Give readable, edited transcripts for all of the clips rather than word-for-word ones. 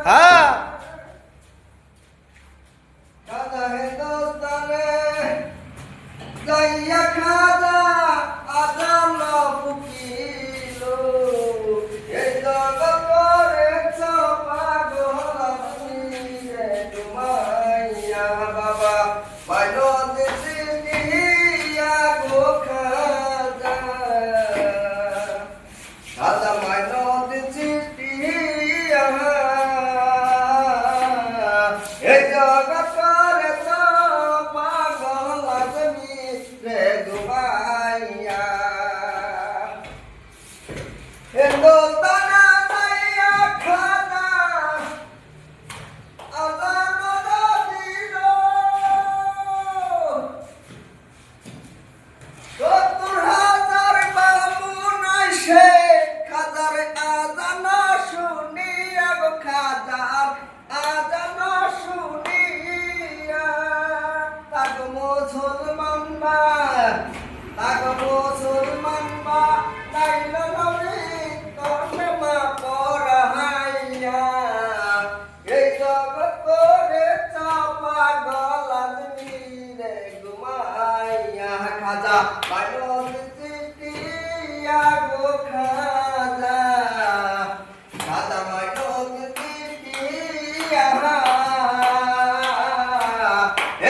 হ্যাঁ খাজা হিন্দুস্তানে যাইয়া খাজা আজান ফুকিল এই জগৎরে পাগল আপনি রে ঘুমাইয়া বাবা পাইল দিয়া গো খাজা খাজা মাইল দিয়া এই জগৎরে পাগল আপনি রে ঘুমাইয়া হিন্দুস্তানে যাইয়া খাজা আজান দিল ৭০,০০০ বামুন আইসে খাজার আজান শুনিয়া গো খাজার আজান শুনিয়া তাগ মুসলমান বা নাইল নবী কলমা পড়াইয়া এই জগৎ করে পাগল আদমি রে ঘুমাইয়া খাজা পাইল দিয়া গো খাজা খাজা মাইল দিয়া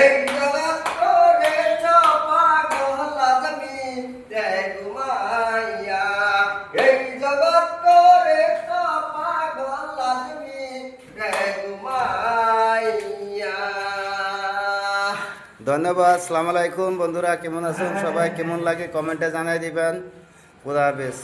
এই জগৎ করে পাগল আদমি রে ঘুমাইয়া এই জগৎ করে পাগল আদমি রে ঘুমাইয়া। ধন্যবাদ। আসসালামু আলাইকুম বন্ধুরা, কেমন আছেন সবাই? কেমন লাগে কমেন্টে জানাই দিবেন। খোদা হাফেজ।